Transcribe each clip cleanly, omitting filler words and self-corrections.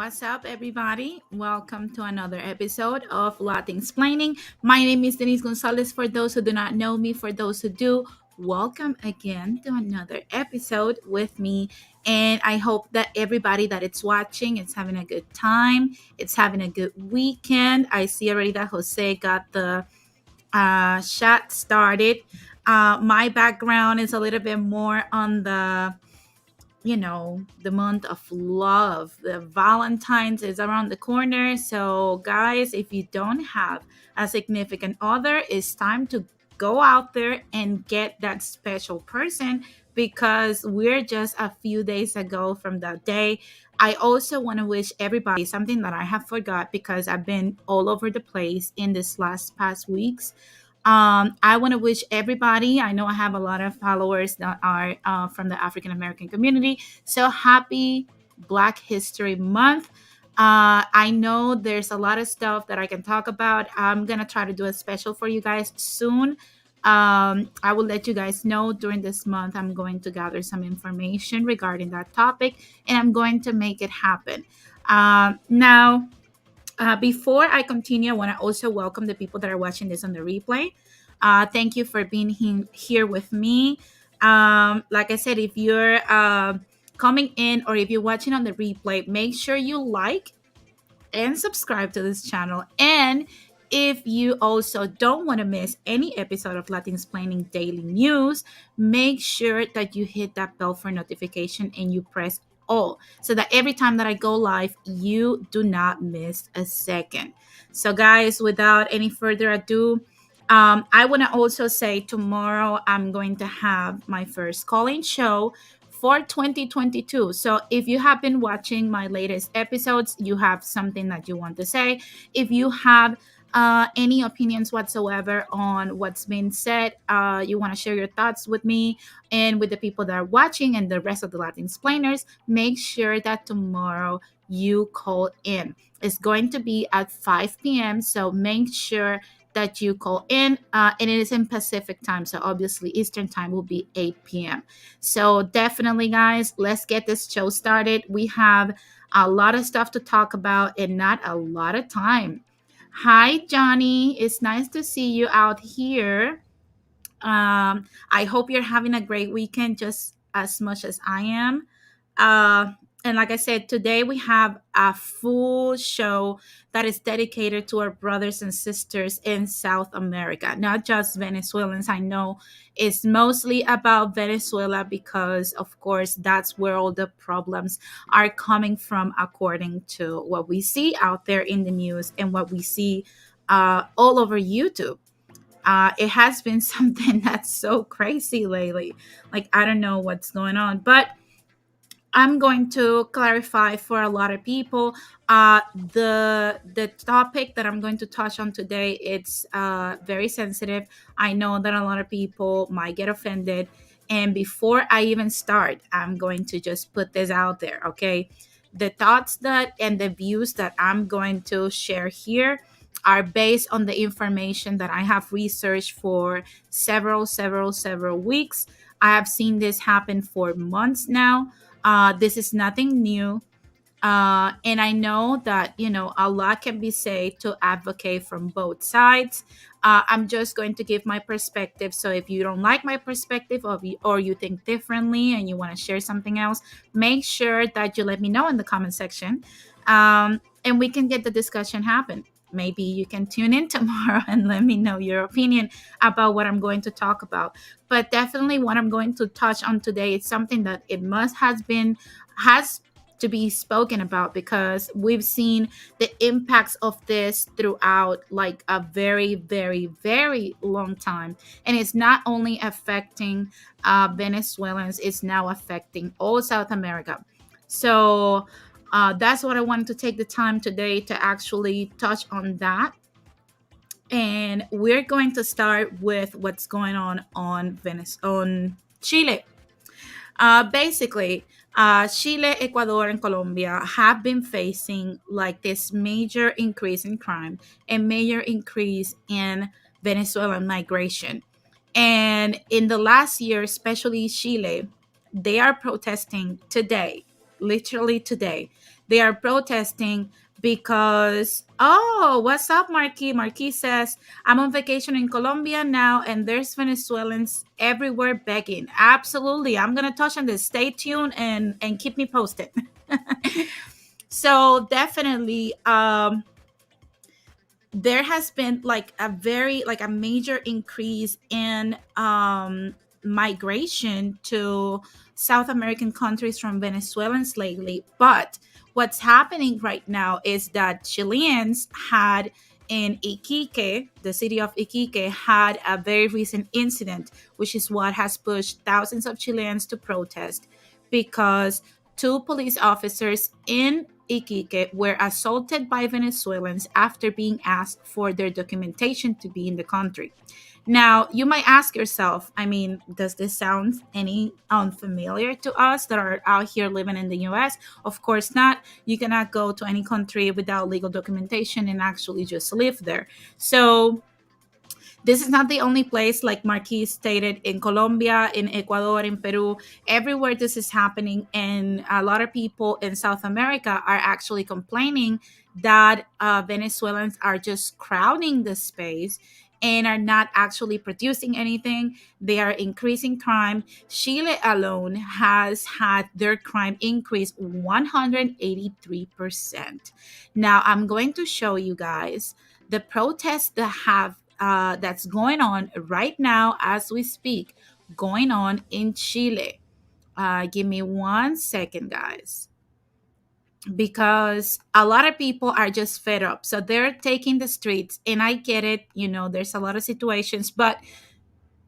What's up, everybody? Welcome to another episode of Latin Explaining. My name is Denise Gonzalez. For those who do not know me, for those who do, welcome again to another episode with me. And I hope that everybody that it's watching is having a good time. It's having a good weekend. I see already that Jose got the shot started. My background is a little bit more on the month of love. The Valentine's is around the corner. So, guys, if you don't have a significant other, it's time to go out there and get that special person because we're just a few days ago from that day. I also want to wish everybody something that I have forgot because I've been all over the place in this last past weeks. I want to wish everybody, I know I have a lot of followers that are from the African American community. So happy Black History Month. I know there's a lot of stuff that I can talk about. I'm going to try to do a special for you guys soon. I will let you guys know during this month. I'm going to gather some information regarding that topic and I'm going to make it happen. Before I continue, I want to also welcome the people that are watching this on the replay. Thank you for being here with me. Like I said, if you're coming in or if you're watching on the replay, make sure you like and subscribe to this channel. And if you also don't want to miss any episode of Latin Explaining Daily News, make sure that you hit that bell for notification and you press all so that every time that I go live, you do not miss a second. So, guys, without any further ado, I want to also say tomorrow I'm going to have my first call-in show for 2022. So if you have been watching my latest episodes, you have something that you want to say. If you have any opinions whatsoever on what's been said, you want to share your thoughts with me and with the people that are watching and the rest of the Latin explainers, make sure that tomorrow you call in. It's going to be at 5 p.m. So make sure that you call in, and it is in Pacific time. So obviously Eastern time will be 8 p.m. So definitely, guys, let's get this show started. We have a lot of stuff to talk about and not a lot of time. Hi, Johnny. It's nice to see you out here. I hope you're having a great weekend just as much as I am. Uh, and like I said, today we have a full show that is dedicated to our brothers and sisters in South America, not just Venezuelans. I know it's mostly about Venezuela because, of course, that's where all the problems are coming from, according to what we see out there in the news and what we see all over YouTube. It has been something that's so crazy lately. Like, I don't know what's going on, but I'm going to clarify for a lot of people. The topic that I'm going to touch on today, it's very sensitive. I know that a lot of people might get offended. And before I even start, I'm going to just put this out there, okay? The thoughts that and the views that I'm going to share here are based on the information that I have researched for several weeks. I have seen this happen for months now. This is nothing new. And I know that, a lot can be said to advocate from both sides. I'm just going to give my perspective. So if you don't like my perspective or you think differently and you want to share something else, make sure that you let me know in the comment section. And we can get the discussion happen. Maybe you can tune in tomorrow and let me know your opinion about what I'm going to talk about. But definitely what I'm going to touch on today is something that it has to be spoken about because we've seen the impacts of this throughout like a very long time, and it's not only affecting Venezuelans, it's now affecting all South America. So that's what I wanted to take the time today to actually touch on that. And we're going to start with what's going on on Chile. Basically, Chile, Ecuador, and Colombia have been facing like this major increase in crime and major increase in Venezuelan migration. And in the last year, especially Chile, they are protesting today, literally today. They are protesting because, oh, what's up, Marquis? Marquis says, I'm on vacation in Colombia now, and there's Venezuelans everywhere begging. Absolutely. I'm going to touch on this. Stay tuned and keep me posted. So definitely, there has been like a major increase in migration to South American countries from Venezuelans lately. But what's happening right now is that Chileans had in Iquique, the city of Iquique, had a very recent incident, which is what has pushed thousands of Chileans to protest because two police officers in Iquique were assaulted by Venezuelans after being asked for their documentation to be in the country. Now, you might ask yourself, I mean, does this sound any unfamiliar to us that are out here living in the US? Of course not. You cannot go to any country without legal documentation and actually just live there. So, this is not the only place, like Marquis stated, in Colombia, in Ecuador, in Peru, everywhere this is happening. And a lot of people in South America are actually complaining that Venezuelans are just crowding the space and are not actually producing anything. They are increasing crime. Chile alone has had their crime increase 183%. Now, I'm going to show you guys the protests that's going on right now as we speak, going on in Chile. Give me 1 second, guys, because a lot of people are just fed up. So they're taking the streets, and I get it. There's a lot of situations, but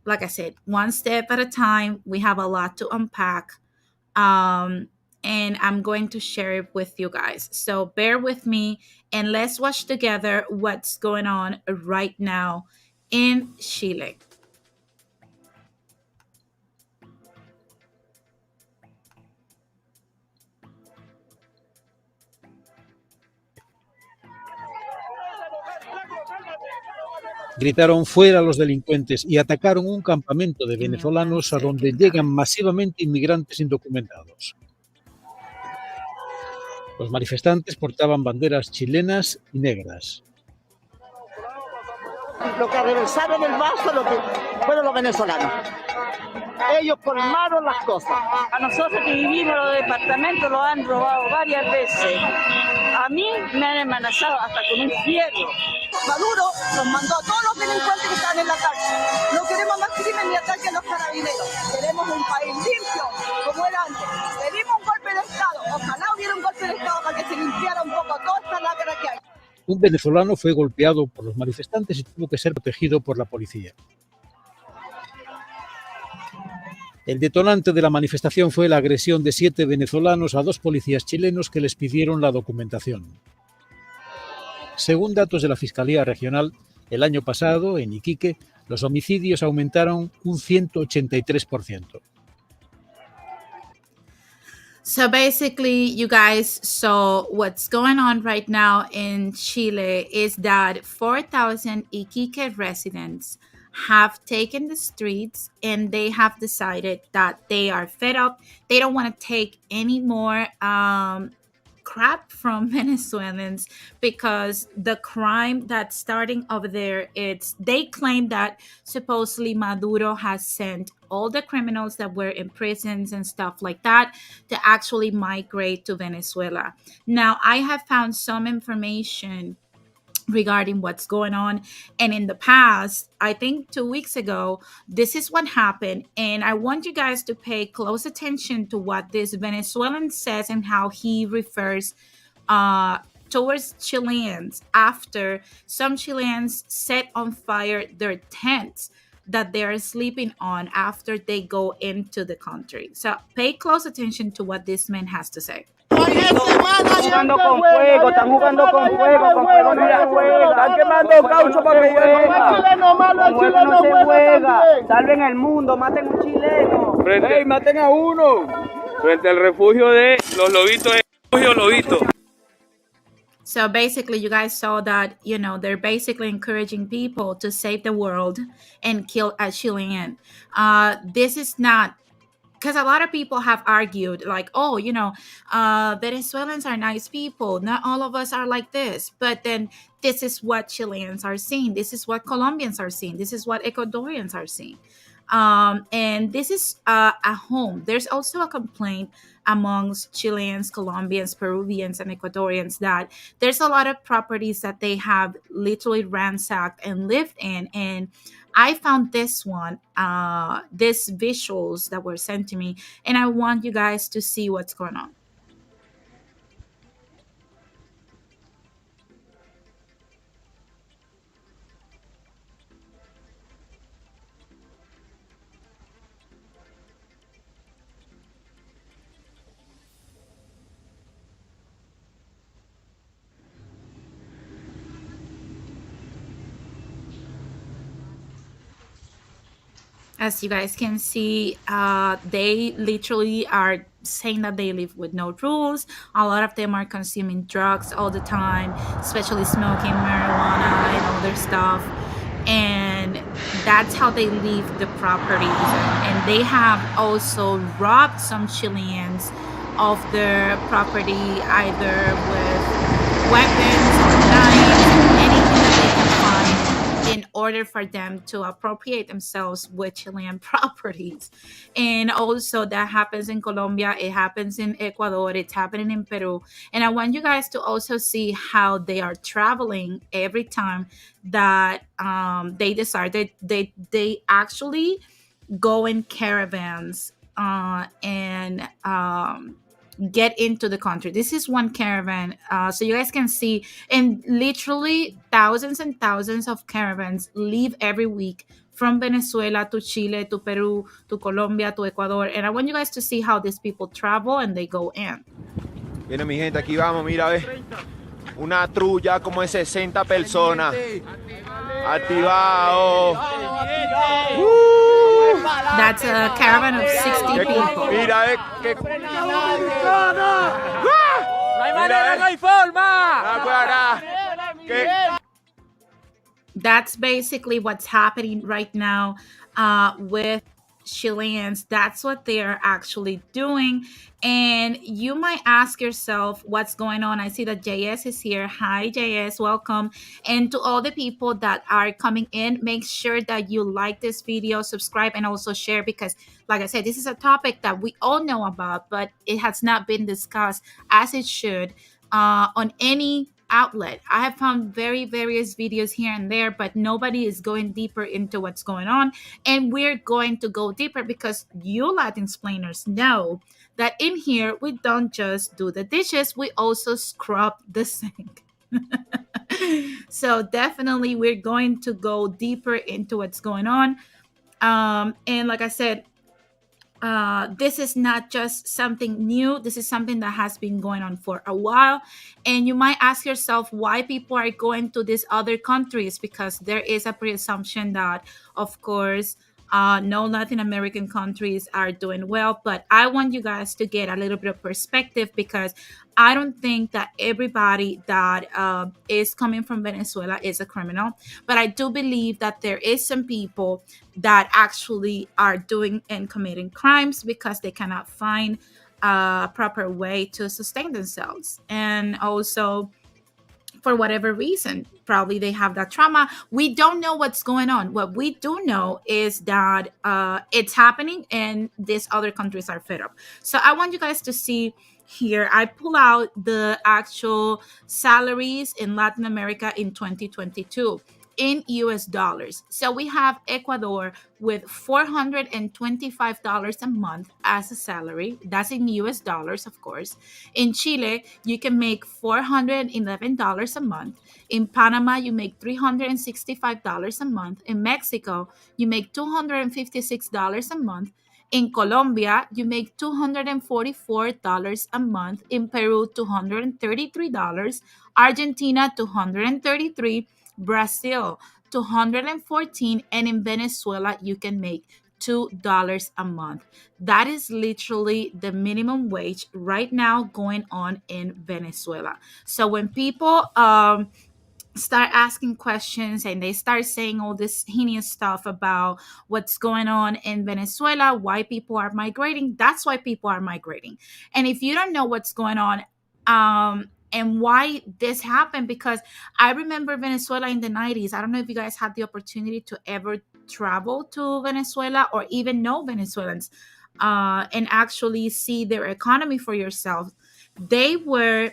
like I said, one step at a time. We have a lot to unpack. Um, and I'm going to share it with you guys. So bear with me and let's watch together what's going on right now in Chile. Gritaron fuera los delincuentes y atacaron un campamento de Give me venezolanos a 1 donde second, llegan guys. masivamente inmigrantes indocumentados. Los manifestantes portaban banderas chilenas y negras. Lo que reversaron el vaso fueron los venezolanos. Ellos colmaron las cosas. A nosotros que vivimos en los departamentos los han robado varias veces. A mí me han amenazado hasta con un fierro. Maduro nos mandó a todos los delincuentes que están en la calle. No queremos más crimen ni ataque a los carabineros. Queremos un país limpio, como era antes. Pedimos un golpe de Estado. Ojalá hubiera un golpe de Estado para que se limpiara un poco toda esta lacra que hay. Un venezolano fue golpeado por los manifestantes y tuvo que ser protegido por la policía. El detonante de la manifestación fue la agresión de 7 venezolanos a 2 policías chilenos que les pidieron la documentación. Según datos de la Fiscalía Regional, el año pasado, en Iquique, los homicidios aumentaron un 183%. So basically, you guys saw what's going on right now in Chile is that 4,000 Iquique residents have taken the streets and they have decided that they are fed up. They don't want to take any more crap from Venezuelans because the crime that's starting over there, they claim that supposedly Maduro has sent all the criminals that were in prisons and stuff like that to actually migrate to Venezuela. Now, I have found some information regarding what's going on, and in the past, I think 2 weeks ago, this is what happened, and I want you guys to pay close attention to what this Venezuelan says and how he refers towards Chileans after some Chileans set on fire their tents that they are sleeping on after they go into the country. So pay close attention to what this man has to say. Jugando con fuego, están jugando con fuego no se juega. Están quemando caucho para que llegue. Con fuego no se juega. Salven el mundo, maten a un chileno. Maten a uno. Frente al refugio de los lobitos, refugio lobito. So basically, you guys saw that, they're basically encouraging people to save the world and kill a Chilean. This is not because a lot of people have argued like, oh, Venezuelans are nice people, not all of us are like this, but then this is what Chileans are seeing, this is what Colombians are seeing, this is what Ecuadorians are seeing. And this is a home. There's also a complaint amongst Chileans, Colombians, Peruvians, and Ecuadorians that there's a lot of properties that they have literally ransacked and lived in. And I found this one, this visuals that were sent to me, and I want you guys to see what's going on. As you guys can see, they literally are saying that they live with no rules. A lot of them are consuming drugs all the time, especially smoking marijuana and other stuff. And that's how they leave the properties. And they have also robbed some Chileans of their property, either with weapons or knives, anything that they can find, in order for them to appropriate themselves with Chilean properties. And also that happens in Colombia, it happens in Ecuador, it's happening in Peru. And I want you guys to also see how they are traveling every time that they decide that they actually go in caravans and get into the country. This is one caravan, so you guys can see, and literally thousands and thousands of caravans leave every week from Venezuela to Chile to Peru to Colombia to Ecuador. And I want you guys to see how these people travel and they go in. Viene mi gente, aquí vamos, mira, ve. Una trulla como de 60 personas. Activado. That's a caravan of 60 people. Mira, ve. Que... No hay manera, no hay forma. That's basically what's happening right now with Chileans. That's what they're actually doing. And you might ask yourself what's going on. I see that JS is here. Hi, JS, welcome. And to all the people that are coming in, make sure that you like this video, subscribe, and also share, because like I said, this is a topic that we all know about, but it has not been discussed as it should on any outlet. I have found various videos here and there, but nobody is going deeper into what's going on. And we're going to go deeper because you Latin explainers know that in here we don't just do the dishes, we also scrub the sink. So definitely we're going to go deeper into what's going on. And like I said, this is not just something new. This is something that has been going on for a while. And you might ask yourself why people are going to these other countries, because there is a presumption that, of course, no Latin American countries are doing well. But I want you guys to get a little bit of perspective, because I don't think that everybody that is coming from Venezuela is a criminal. But I do believe that there is some people that actually are doing and committing crimes because they cannot find a proper way to sustain themselves. And also, for whatever reason, probably they have that trauma. We don't know what's going on. What we do know is that it's happening and these other countries are fed up. So I want you guys to see here. I pull out the actual salaries in Latin America in 2022 in US dollars. So we have Ecuador with $425 a month as a salary. That's in US dollars, of course. In Chile, you can make $411 a month. In Panama, you make $365 a month. In Mexico, you make $256 a month. In Colombia, you make $244 a month. In Peru, $233. Argentina, $233. Brazil, $214. And in Venezuela, you can make $2 a month. That is literally the minimum wage right now going on in Venezuela. So when people start asking questions and they start saying all this heinous stuff about what's going on in Venezuela, why people are migrating. That's why people are migrating. And if you don't know what's going on, and why this happened, because I remember Venezuela in the 90s. I don't know if you guys had the opportunity to ever travel to Venezuela or even know Venezuelans, and actually see their economy for yourself. They were,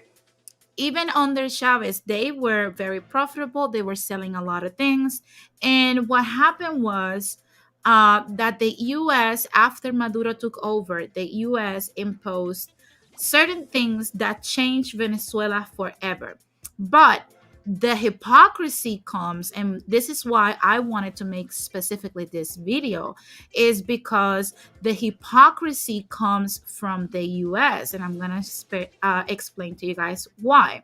even under Chavez, they were very profitable. They were selling a lot of things. And what happened was that the US, after Maduro took over, the US imposed certain things that changed Venezuela forever. But the hypocrisy comes, and this is why I wanted to make specifically this video, is because the hypocrisy comes from the US, and I'm going to explain to you guys why.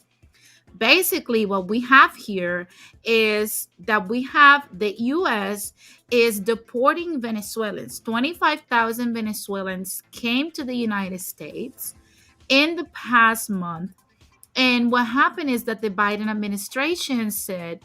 Basically, what we have here is that we have the US is deporting Venezuelans. 25,000 Venezuelans came to the United States in the past month. And what happened is that the Biden administration said,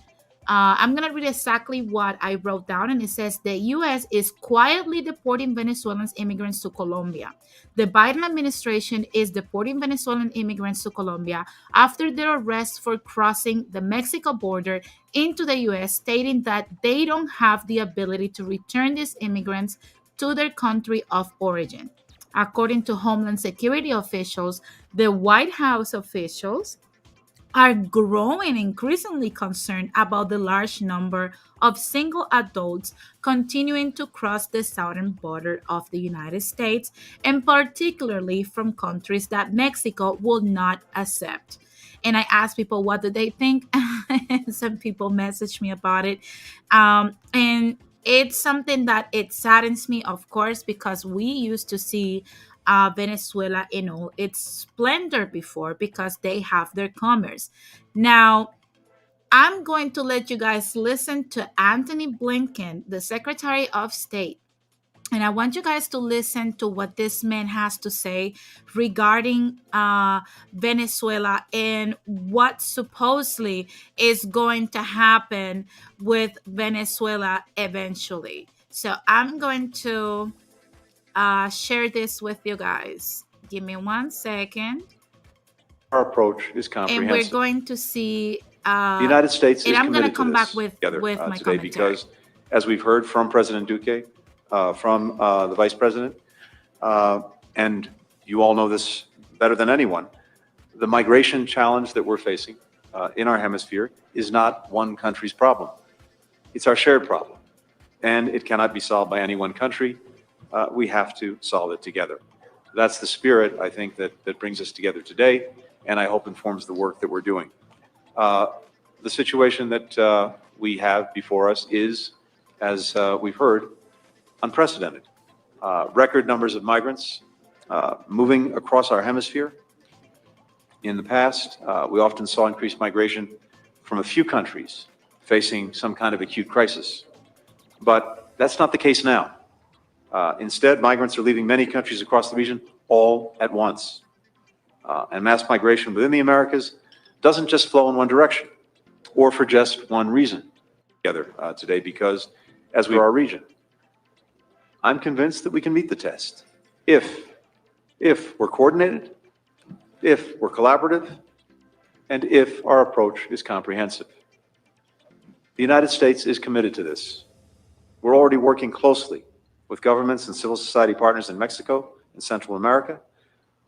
I'm going to read exactly what I wrote down. And it says the U.S. is quietly deporting Venezuelan immigrants to Colombia. The Biden administration is deporting Venezuelan immigrants to Colombia after their arrest for crossing the Mexico border into the U.S., stating that they don't have the ability to return these immigrants to their country of origin. According to Homeland Security officials, the White House officials are growing increasingly concerned about the large number of single adults continuing to cross the southern border of the United States, and particularly from countries that Mexico will not accept. And I asked people, what do they think? Some people messaged me about it. And it's something that it saddens me, of course, because we used to see Venezuela in all its splendor before, because they have their commerce. Now, I'm going to let you guys listen to Anthony Blinken, the Secretary of State. And I want you guys to listen to what this man has to say regarding Venezuela and what supposedly is going to happen with Venezuela eventually. So I'm going to share this with you guys. Give me 1 second. Our approach is comprehensive. And we're going to see. The United States is I'm going to committed come to back this with together, my today commentary. because, as we've heard from President Duque, from the Vice President, and you all know this better than anyone, the migration challenge that we're facing in our hemisphere is not one country's problem. It's our shared problem, and it cannot be solved by any one country. We have to solve it together. That's the spirit, I think, that brings us together today, and I hope informs the work that we're doing. The situation that we have before us is, as we've heard, unprecedented. Record numbers of migrants moving across our hemisphere. In the past, we often saw increased migration from a few countries facing some kind of acute crisis. But that's not the case now. Instead, migrants are leaving many countries across the region all at once. And mass migration within the Americas doesn't just flow in one direction or for just one reason together today, because as we are our region, I'm convinced that we can meet the test if we're coordinated, if we're collaborative, and if our approach is comprehensive. The United States is committed to this. We're already working closely with governments and civil society partners in Mexico and Central America.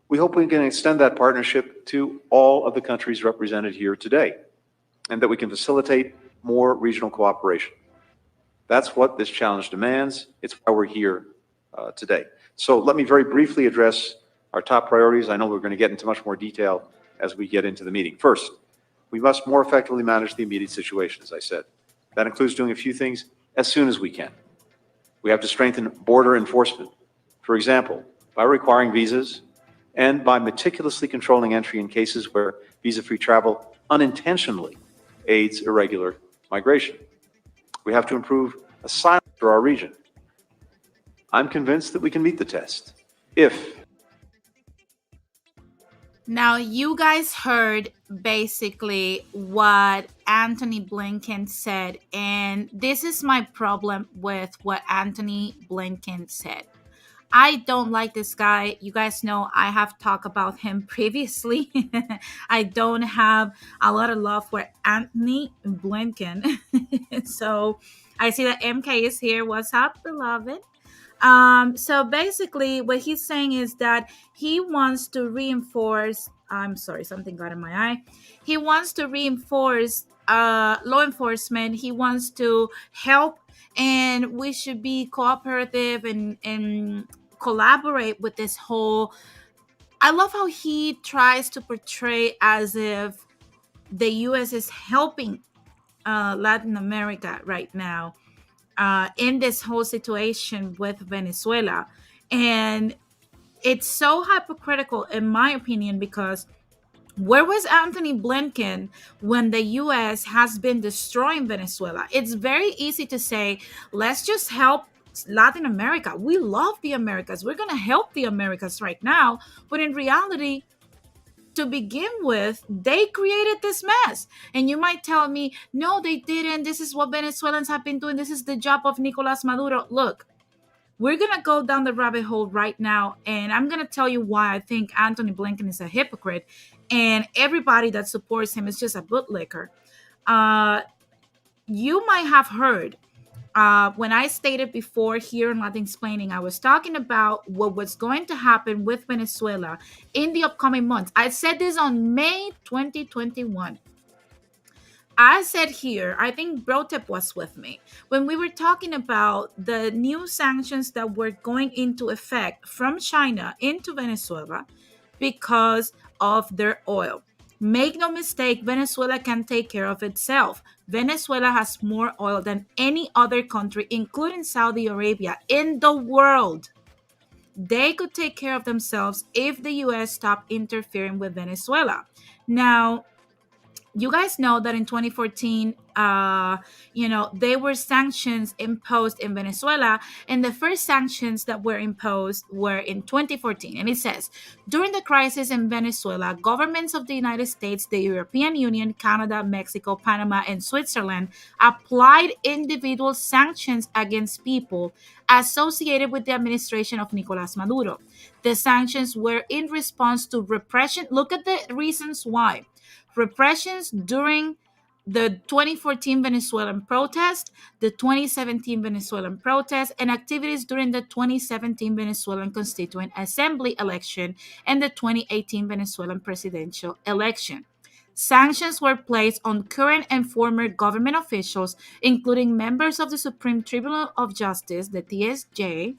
We hope we can extend that partnership to all of the countries represented here today, and that we can facilitate more regional cooperation. That's what this challenge demands. It's why we're here today. So let me very briefly address our top priorities. I know we're going to get into much more detail as we get into the meeting. First, we must more effectively manage the immediate situation, as I said. That includes doing a few things as soon as we can. We have to strengthen border enforcement, for example, by requiring visas and by meticulously controlling entry in cases where visa-free travel unintentionally aids irregular migration. We have to improve asylum for our region. I'm convinced that we can meet the test if Now, you guys heard basically what Anthony Blinken said, and this is my problem with what Anthony Blinken said. I don't like this guy. You guys know I have talked about him previously. I don't have a lot of love for Anthony Blinken. So I see that MK is here. What's up, beloved? So basically, what he's saying is that he wants to reinforce. I'm sorry, something got in my eye. He wants to reinforce law enforcement. He wants to help, and we should be cooperative and collaborate with this whole. I love how he tries to portray as if the U.S. is helping Latin America right now in this whole situation with Venezuela. And it's so hypocritical, in my opinion, because where was Anthony Blinken when the US has been destroying Venezuela? It's very easy to say, let's just help Latin America. We love the Americas. We're going to help the Americas right now. But in reality, to begin with, they created this mess. And you might tell me, no, they didn't. This is what Venezuelans have been doing. This is the job of Nicolas Maduro. Look, we're going to go down the rabbit hole right now. And I'm going to tell you why I think Anthony Blinken is a hypocrite. And everybody that supports him is just a bootlicker. You might have heard when I stated before here in Latin Explaining, I was talking about what was going to happen with Venezuela in the upcoming months. I said this on May 2021. I said here, I think Brotep was with me, when we were talking about the new sanctions that were going into effect from China into Venezuela because of their oil. Make no mistake, Venezuela can take care of itself. Venezuela has more oil than any other country, including Saudi Arabia, in the world. They could take care of themselves if the US stopped interfering with Venezuela. Now, you guys know that in 2014, there were sanctions imposed in Venezuela, and the first sanctions that were imposed were in 2014. And it says, during the crisis in Venezuela, governments of the United States, the European Union, Canada, Mexico, Panama, and Switzerland applied individual sanctions against people associated with the administration of Nicolas Maduro. The sanctions were in response to repression. Look at the reasons why. Repressions during the 2014 Venezuelan protest, the 2017 Venezuelan protest, and activities during the 2017 Venezuelan Constituent Assembly election and the 2018 Venezuelan presidential election. Sanctions were placed on current and former government officials, including members of the Supreme Tribunal of Justice, the TSJ,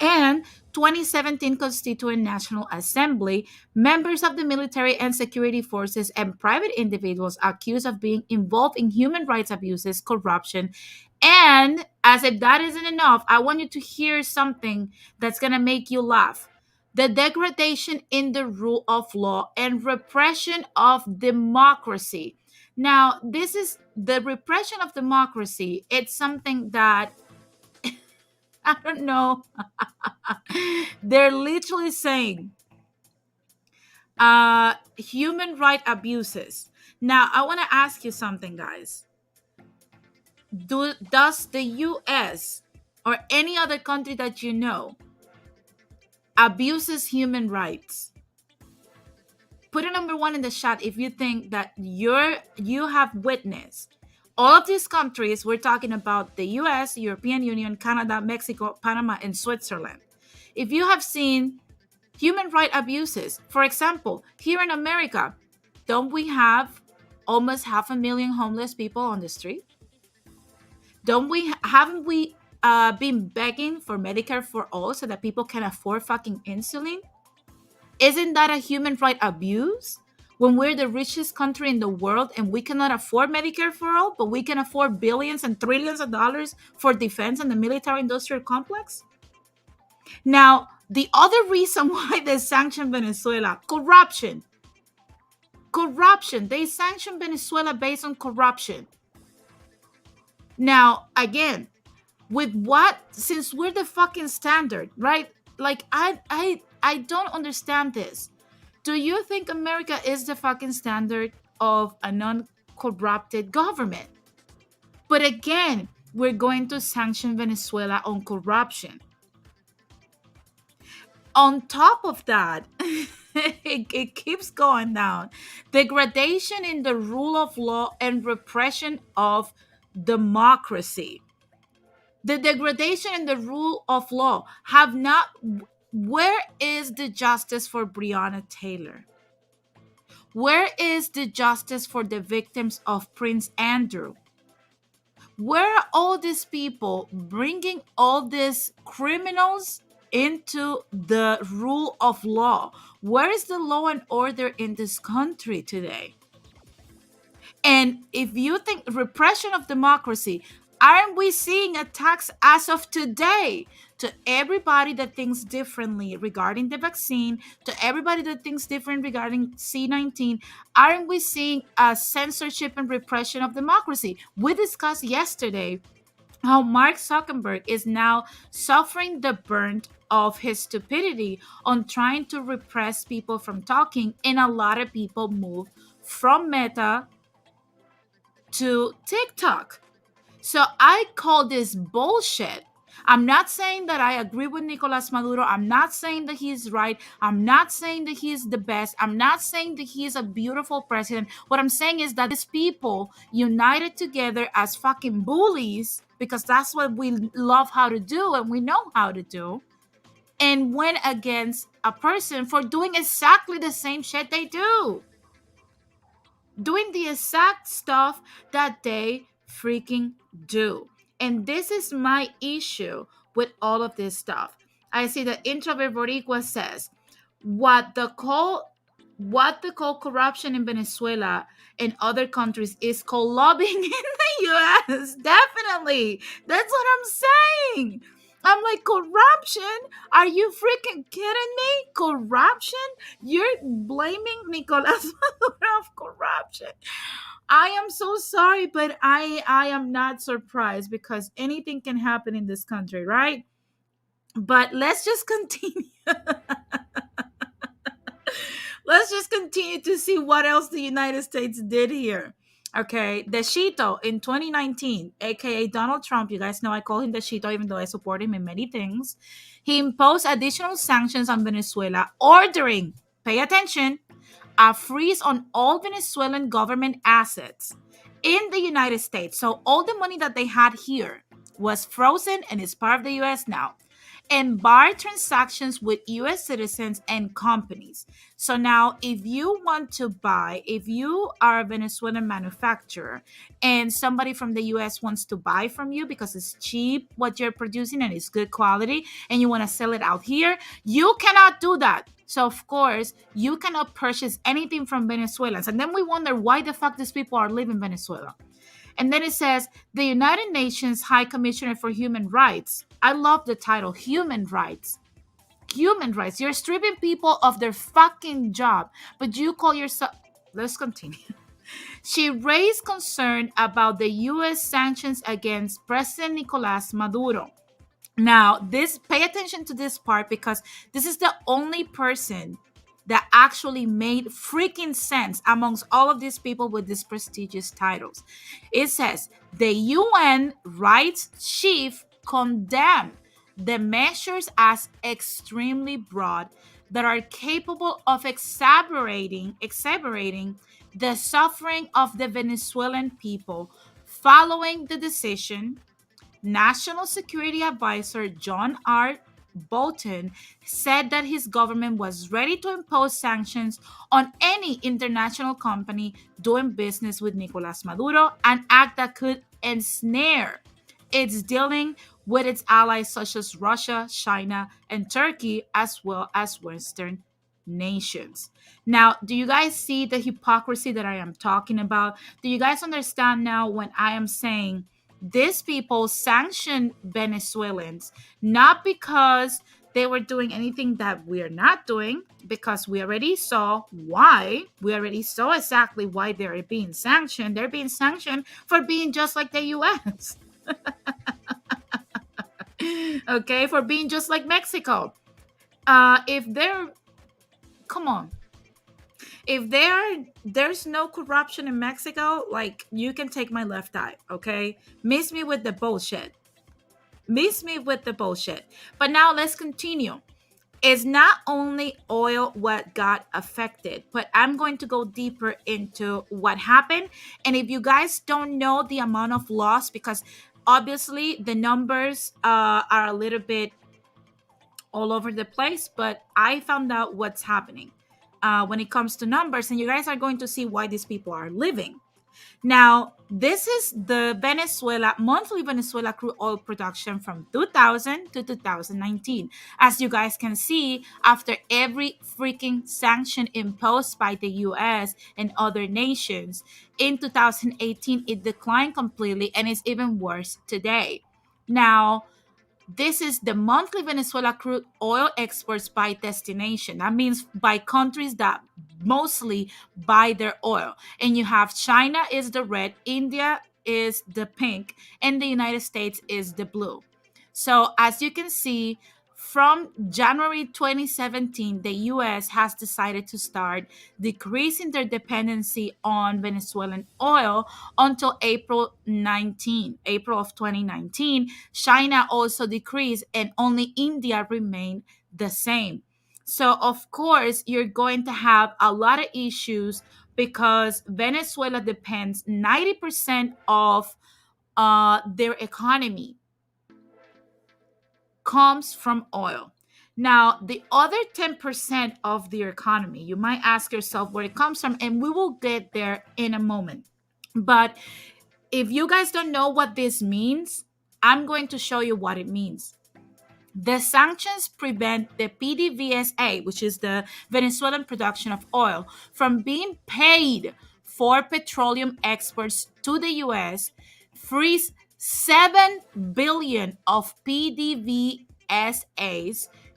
and 2017 Constituent National Assembly, members of the military and security forces, and private individuals accused of being involved in human rights abuses, corruption, and as if that isn't enough, I want you to hear something that's going to make you laugh. The degradation in the rule of law and repression of democracy. Now, this is the repression of democracy. It's something that I don't know. They're literally saying human right abuses. Now, I want to ask you something, guys. Does the US or any other country that you know abuses human rights? Put a number 1 in the chat if you think that you have witnessed. All of these countries, we're talking about the US, European Union, Canada, Mexico, Panama, and Switzerland. If you have seen human rights abuses, for example, here in America, don't we have almost 500,000 homeless people on the street? Haven't we been begging for Medicare for all so that people can afford fucking insulin? Isn't that a human right abuse? When we're the richest country in the world and we cannot afford Medicare for all, but we can afford billions and trillions of dollars for defense and the military industrial complex? Now, the other reason why they sanction Venezuela, corruption. Corruption. They sanction Venezuela based on corruption. Now, again, with what? Since we're the fucking standard, right? Like, I don't understand this. Do you think America is the fucking standard of a non-corrupted government? But again, we're going to sanction Venezuela on corruption. On top of that, it keeps going down. Degradation in the rule of law and repression of democracy. The degradation in the rule of law have not. Where is the justice for Breonna Taylor? Where is the justice for the victims of Prince Andrew? Where are all these people bringing all these criminals into the rule of law? Where is the law and order in this country today? And if you think repression of democracy, aren't we seeing attacks as of today to everybody that thinks differently regarding the vaccine, to everybody that thinks different regarding C-19? Aren't we seeing a censorship and repression of democracy? We discussed yesterday how Mark Zuckerberg is now suffering the burnt of his stupidity on trying to repress people from talking, and a lot of people move from Meta to TikTok. So I call this bullshit. I'm not saying that I agree with Nicolas Maduro. I'm not saying that he's right. I'm not saying that he's the best. I'm not saying that he's a beautiful president. What I'm saying is that these people united together as fucking bullies, because that's what we love how to do and we know how to do, and went against a person for doing exactly the same shit they do. Doing the exact stuff that they freaking do. And this is my issue with all of this stuff. I see that Introvert Boricua says, what the call corruption in Venezuela and other countries is called lobbying in the US. Definitely. That's what I'm saying. I'm like, corruption? Are you freaking kidding me? Corruption? You're blaming Nicolas Maduro of corruption. I am so sorry, but I am not surprised, because anything can happen in this country, right? But let's just continue. Let's just continue to see what else the United States did here. Okay, the Shito in 2019, aka Donald Trump, you guys know I call him the Shito even though I support him in many things. He imposed additional sanctions on Venezuela, ordering, pay attention, a freeze on all Venezuelan government assets in the United States. So all the money that they had here was frozen and is part of the US now, and bar transactions with US citizens and companies. So now, if you want to buy, if you are a Venezuelan manufacturer and somebody from the US wants to buy from you because it's cheap what you're producing and it's good quality, and you want to sell it out here, you cannot do that. So, of course, you cannot purchase anything from Venezuelans. And then we wonder why the fuck these people are leaving Venezuela. And then it says, the United Nations High Commissioner for Human Rights. I love the title, Human Rights. Human rights. You're stripping people of their fucking job, but you call yourself... Let's continue. She raised concern about the U.S. sanctions against President Nicolas Maduro. Now, pay attention to this part, because this is the only person that actually made freaking sense amongst all of these people with these prestigious titles. It says, the UN rights chief condemned the measures as extremely broad that are capable of exacerbating the suffering of the Venezuelan people. Following the decision, National Security Advisor John R. Bolton said that his government was ready to impose sanctions on any international company doing business with Nicolas Maduro, an act that could ensnare its dealing with its allies such as Russia, China, and Turkey, as well as Western nations. Now, do you guys see the hypocrisy that I am talking about? Do you guys understand now when I am saying these people sanction Venezuelans not because they were doing anything that we're not doing, because we already saw why. We already saw exactly why they're being sanctioned. They're being sanctioned for being just like the US. Okay, for being just like Mexico. If they're... Come on. If there's no corruption in Mexico, like, you can take my left eye, okay? Miss me with the bullshit. Miss me with the bullshit. But now let's continue. It's not only oil what got affected, but I'm going to go deeper into what happened. And if you guys don't know the amount of loss, because obviously the numbers are a little bit all over the place, but I found out what's happening when it comes to numbers, and you guys are going to see why these people are living. Now, this is the monthly Venezuela crude oil production from 2000 to 2019. As you guys can see, after every freaking sanction imposed by the US and other nations, in 2018, it declined completely and is even worse today. Now, this is the monthly Venezuela crude oil exports by destination. That means by countries that mostly buy their oil. And you have China is the red, India is the pink, and the United States is the blue. So as you can see, from January 2017, the US has decided to start decreasing their dependency on Venezuelan oil until April of 2019. China also decreased, and only India remained the same. So, of course, you're going to have a lot of issues because Venezuela depends 90% of their economy comes from oil. Now, the other 10% of the economy, you might ask yourself where it comes from, and we will get there in a moment. But if you guys don't know what this means, I'm going to show you what it means. The sanctions prevent the PDVSA, which is the Venezuelan production of oil, from being paid for petroleum exports to the US, freeze 7 billion of PDVSA's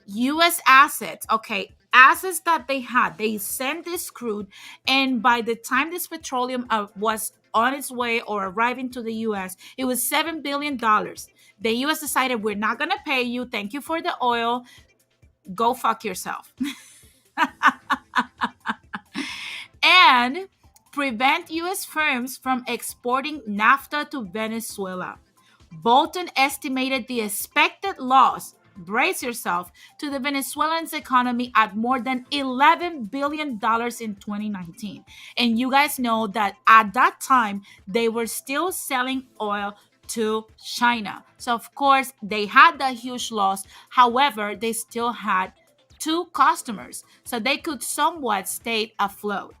US assets. Okay, assets that they had. They sent this crude, and by the time this petroleum was on its way or arriving to the US, it was $7 billion. The US decided, we're not going to pay you. Thank you for the oil. Go fuck yourself. And prevent US firms from exporting naphtha to Venezuela. Bolton estimated the expected loss, brace yourself, to the Venezuelans' economy at more than $11 billion in 2019. And you guys know that at that time, they were still selling oil to China. So, of course, they had that huge loss. However, they still had two customers, so they could somewhat stay afloat.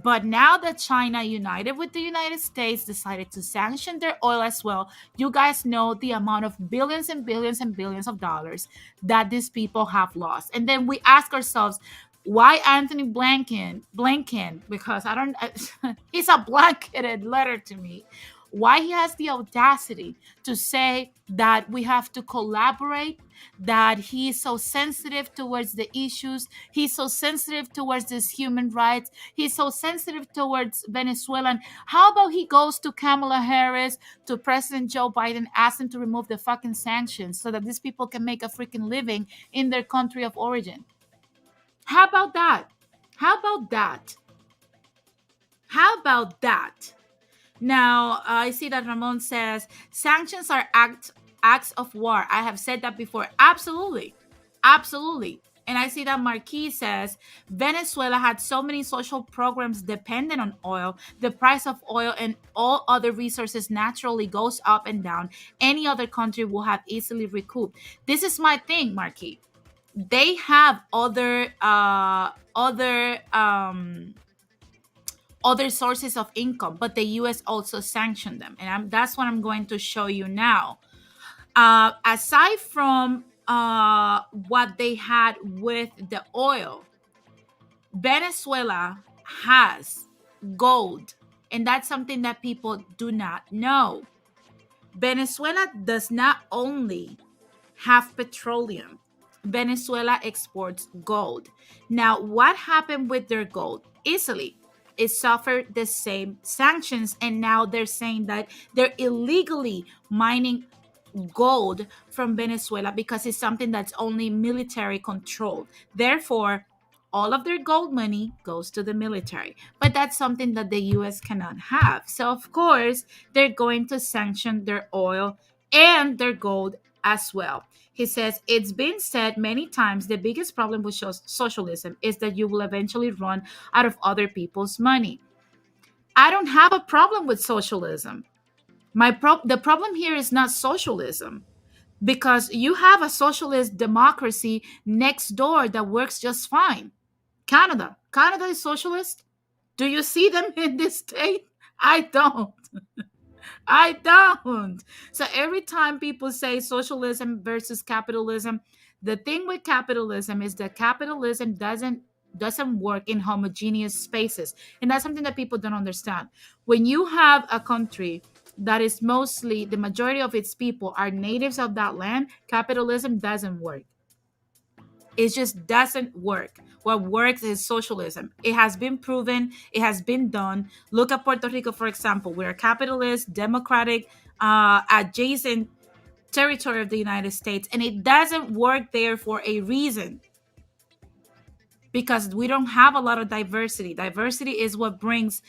But now that China, united with the United States, decided to sanction their oil as well, you guys know the amount of billions and billions and billions of dollars that these people have lost. And then we ask ourselves, why Anthony Blinken, because I don't, he's a blanketed letter to me. Why he has the audacity to say that we have to collaborate, that he is so sensitive towards the issues, he's so sensitive towards this human rights, he's so sensitive towards Venezuelan. How about he goes to Kamala Harris, to President Joe Biden, asks him to remove the fucking sanctions so that these people can make a freaking living in their country of origin? How about that? How about that? How about that? Now, I see that Ramon says sanctions are acts of war. I have said that before. Absolutely. Absolutely. And I see that Marquis says Venezuela had so many social programs dependent on oil. The price of oil and all other resources naturally goes up and down. Any other country will have easily recouped. This is my thing, Marquis. They have other sources of income, but the US also sanctioned them. And that's what I'm going to show you now. Aside from what they had with the oil, Venezuela has gold. And that's something that people do not know. Venezuela does not only have petroleum. Venezuela exports gold. Now, what happened with their gold? Easily, it suffered the same sanctions, and now they're saying that they're illegally mining gold from Venezuela because it's something that's only military controlled. Therefore, all of their gold money goes to the military. But that's something that the US cannot have. So, of course, they're going to sanction their oil and their gold as well. He says, it's been said many times the biggest problem with socialism is that you will eventually run out of other people's money. I don't have a problem with socialism. The problem here is not socialism, because you have a socialist democracy next door that works just fine. Canada. Canada is socialist. Do you see them in this state? I don't. I don't. So every time people say socialism versus capitalism, the thing with capitalism is that capitalism doesn't work in homogeneous spaces. And that's something that people don't understand. When you have a country that is mostly the majority of its people are natives of that land, capitalism doesn't work. It just doesn't work. What works is socialism. It has been proven, it has been done. Look at Puerto Rico, for example. We're a capitalist, democratic, adjacent territory of the United States, and it doesn't work there for a reason, because we don't have a lot of diversity. Diversity is what brings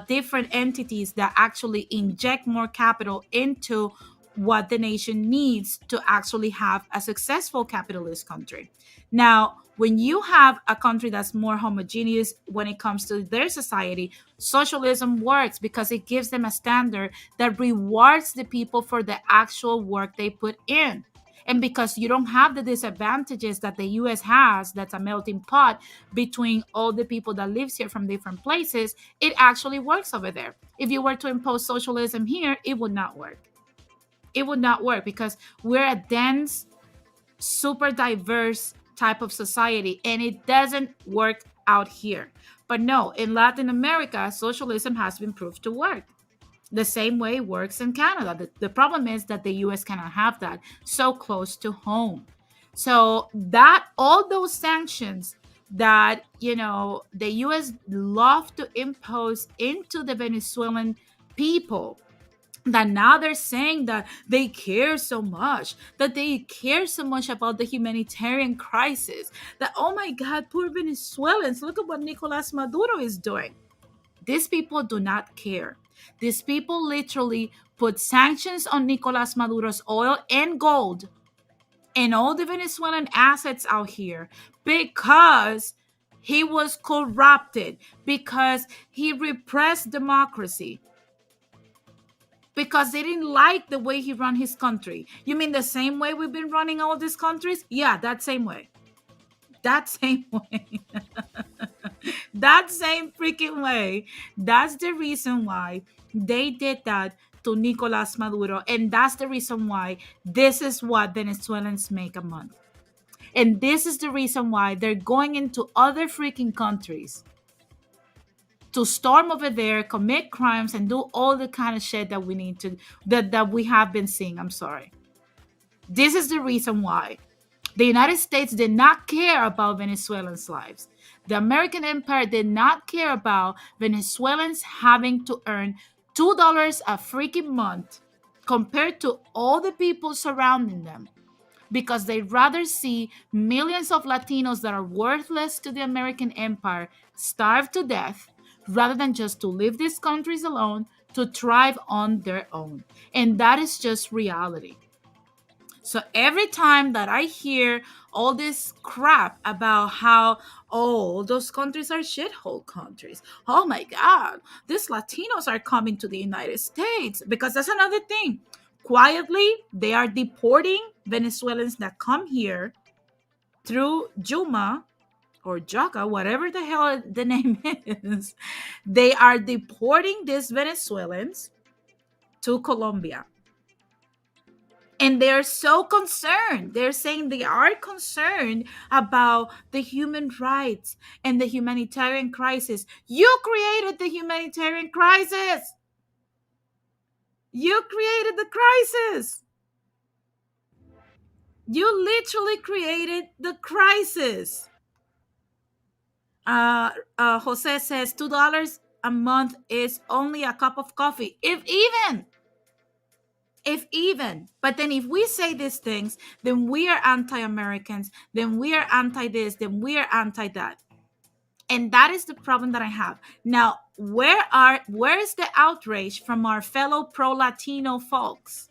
different entities that actually inject more capital into what the nation needs to actually have a successful capitalist country. Now, when you have a country that's more homogeneous when it comes to their society, socialism works because it gives them a standard that rewards the people for the actual work they put in. And because you don't have the disadvantages that the US has, that's a melting pot between all the people that lives here from different places, it actually works over there. If you were to impose socialism here, it would not work. It would not work because we're a dense, super diverse type of society, and it doesn't work out here. But no, in Latin America, socialism has been proved to work. The same way it works in Canada. The problem is that the US cannot have that so close to home. So that all those sanctions that the US love to impose into the Venezuelan people, that now they're saying that they care so much, that they care so much about the humanitarian crisis, that, oh my God, poor Venezuelans, look at what Nicolas Maduro is doing. These people do not care. These people literally put sanctions on Nicolas Maduro's oil and gold and all the Venezuelan assets out here because he was corrupted, because he repressed democracy, because they didn't like the way he ran his country. You mean the same way we've been running all these countries? Yeah, that same way. That same way. That same freaking way. That's the reason why they did that to Nicolas Maduro. And that's the reason why this is what Venezuelans make a month. And this is the reason why they're going into other freaking countries to storm over there, commit crimes, and do all the kind of shit that we need to, that we have been seeing. I'm sorry. This is the reason why. The United States did not care about Venezuelans' lives. The American empire did not care about Venezuelans having to earn $2 a freaking month compared to all the people surrounding them, because they'd rather see millions of Latinos that are worthless to the American empire starve to death rather than just to leave these countries alone to thrive on their own. And that is just reality. So every time that I hear all this crap about how, oh, those countries are shithole countries. Oh my God, these Latinos are coming to the United States, because that's another thing. Quietly, they are deporting Venezuelans that come here through Juma or Jaca, whatever the hell the name is. They are deporting these Venezuelans to Colombia. And they're so concerned. They're saying they are concerned about the human rights and the humanitarian crisis. You created the humanitarian crisis. You created the crisis. You literally created the crisis. Jose says $2 a month is only a cup of coffee, if even. But then if we say these things, then we are anti-Americans, then we are anti this, then we are anti that. And that is the problem that I have. Now, where is the outrage from our fellow pro-Latino folks?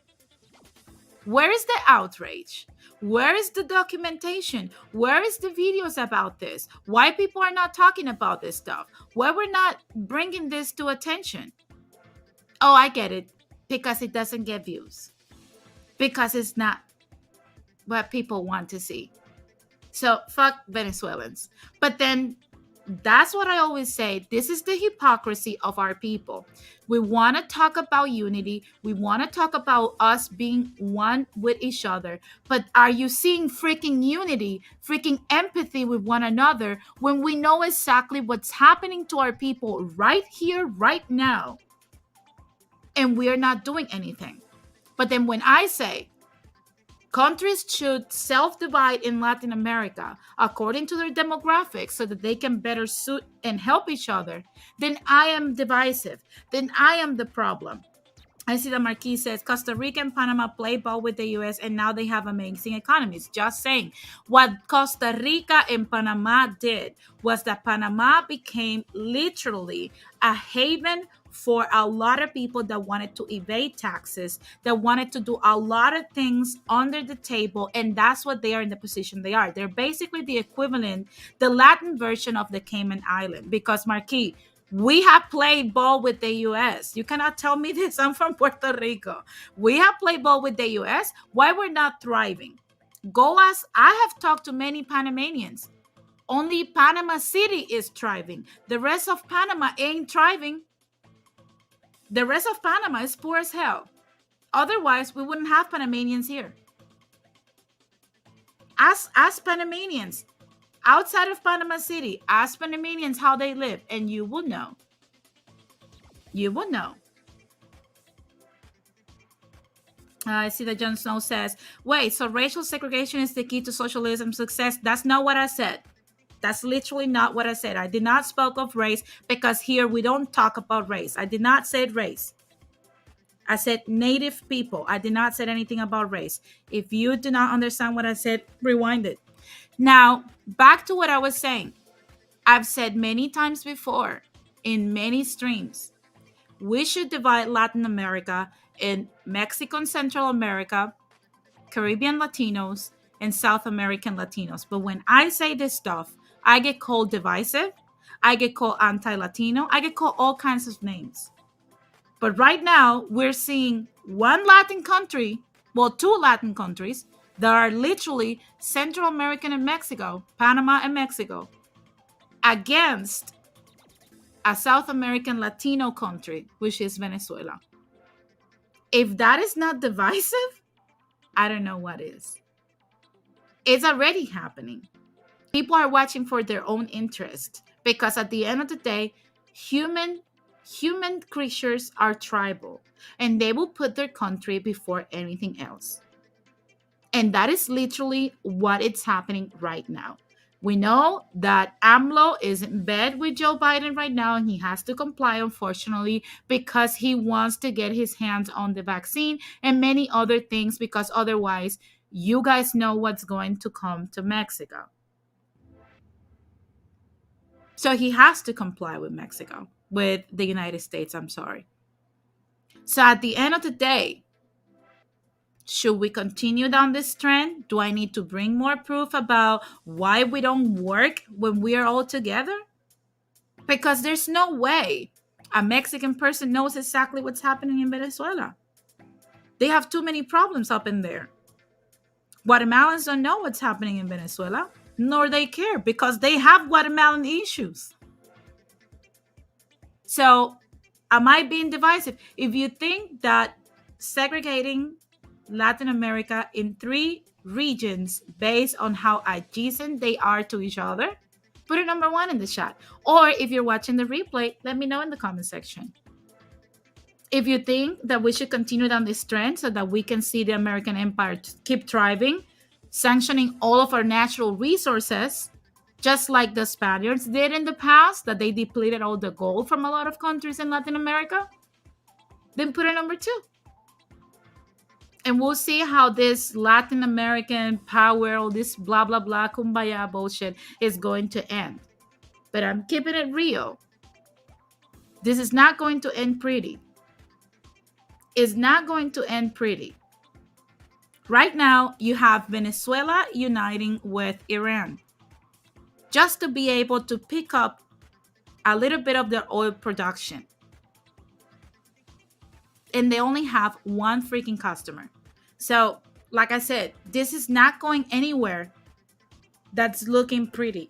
Where is the outrage? Where is the documentation? Where is the videos about this? Why people are not talking about this stuff? Why we're not bringing this to attention? Oh, I get it. Because it doesn't get views. Because it's not what people want to see. So fuck Venezuelans. But then that's what I always say. This is the hypocrisy of our people. We want to talk about unity. We want to talk about us being one with each other. But are you seeing freaking unity, freaking empathy with one another when we know exactly what's happening to our people right here, right now? And we are not doing anything. But then when I say countries should self-divide in Latin America according to their demographics so that they can better suit and help each other, then I am divisive. Then I am the problem. I see that Marquis says Costa Rica and Panama play ball with the U.S. and now they have amazing economies. Just saying. What Costa Rica and Panama did was that Panama became literally a haven for a lot of people that wanted to evade taxes, that wanted to do a lot of things under the table, and that's what they are in the position they are. They're basically the equivalent, the Latin version of the Cayman Island, because Marquis, we have played ball with the U.S. You cannot tell me this. I'm from Puerto Rico. We have played ball with the U.S. Why we're not thriving? Go ask. I have talked to many Panamanians. Only Panama City is thriving. The rest of Panama ain't thriving. The rest of Panama is poor as hell. Otherwise, we wouldn't have Panamanians here. Ask Panamanians outside of Panama City. Ask Panamanians how they live, and you will know. You will know. I see that Jon Snow says, wait, so racial segregation is the key to socialism success? That's not what I said. That's literally not what I said. I did not speak of race because here we don't talk about race. I did not say race. I said native people. I did not say anything about race. If you do not understand what I said, rewind it. Now, back to what I was saying. I've said many times before in many streams, we should divide Latin America in Mexican Central America, Caribbean Latinos, and South American Latinos. But when I say this stuff, I get called divisive. I get called anti-Latino. I get called all kinds of names. But right now, we're seeing one Latin country, well, two Latin countries that are literally Central American and Mexico, Panama and Mexico, against a South American Latino country, which is Venezuela. If that is not divisive, I don't know what is. It's already happening. People are watching for their own interest because at the end of the day, human creatures are tribal and they will put their country before anything else. And that is literally what is happening right now. We know that AMLO is in bed with Joe Biden right now, and he has to comply, unfortunately, because he wants to get his hands on the vaccine and many other things, because otherwise, you guys know what's going to come to Mexico. So he has to comply with Mexico, with the United States, I'm sorry. So at the end of the day, should we continue down this trend? Do I need to bring more proof about why we don't work when we are all together? Because there's no way a Mexican person knows exactly what's happening in Venezuela. They have too many problems up in there. Guatemalans don't know what's happening in Venezuela, nor they care because they have Guatemalan issues. So am I being divisive? If you think that segregating Latin America in 3 regions based on how adjacent they are to each other, put a number 1 in the chat. Or if you're watching the replay, let me know in the comment section. If you think that we should continue down this trend so that we can see the American empire keep thriving, sanctioning all of our natural resources, just like the Spaniards did in the past, that they depleted all the gold from a lot of countries in Latin America, then put a number 2. And we'll see how this Latin American power, all this blah, blah, blah, kumbaya bullshit is going to end. But I'm keeping it real. This is not going to end pretty. It's not going to end pretty. Right now, you have Venezuela uniting with Iran just to be able to pick up a little bit of their oil production. And they only have one freaking customer. So, like I said, this is not going anywhere that's looking pretty.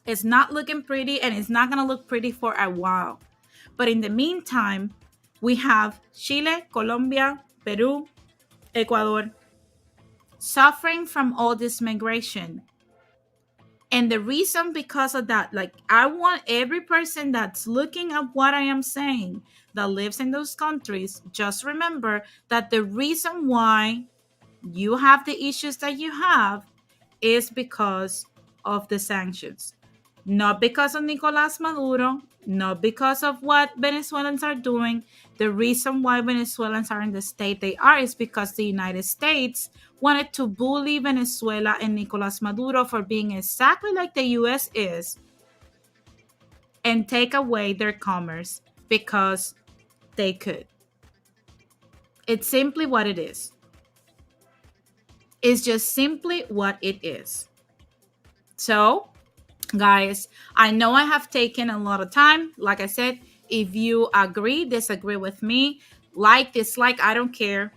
It's not looking pretty, and it's not going to look pretty for a while. But in the meantime, we have Chile, Colombia, Peru, Ecuador suffering from all this migration. And the reason because of that, like, I want every person that's looking at what I am saying that lives in those countries, just remember that the reason why you have the issues that you have is because of the sanctions. Not because of Nicolas Maduro, not because of what Venezuelans are doing. The reason why Venezuelans are in the state they are is because the United States wanted to bully Venezuela and Nicolas Maduro for being exactly like the US is and take away their commerce because they could. It's simply what it is. It's just simply what it is. So, guys, I know I have taken a lot of time. Like I said, if you agree, disagree with me, like, dislike, I don't care.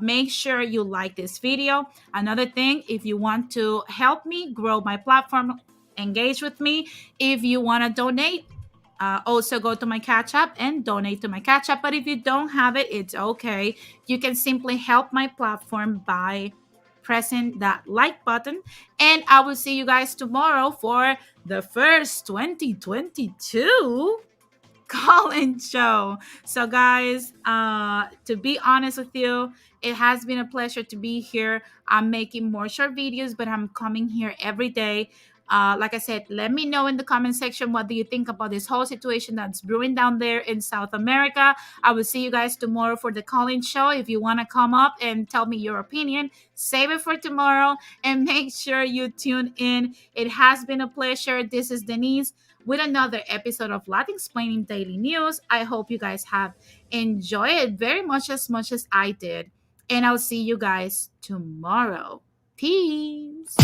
Make sure you like this video. Another thing, if you want to help me grow my platform, engage with me. If you want to donate, also go to my Catch App and donate to my Catch App. But if you don't have it, it's okay. You can simply help my platform by pressing that like button. And I will see you guys tomorrow for the first 2022 call-in show. So, guys, to be honest with you, it has been a pleasure to be here. I'm making more short videos, but I'm coming here every day. Like I said, let me know in the comment section what do you think about this whole situation that's brewing down there in South America. I will see you guys tomorrow for the call-in show. If you want to come up and tell me your opinion, save it for tomorrow and make sure you tune in. It has been a pleasure. This is Denise with another episode of Latin Explaining Daily News. I hope you guys have enjoyed it very much as I did. And I'll see you guys tomorrow. Peace.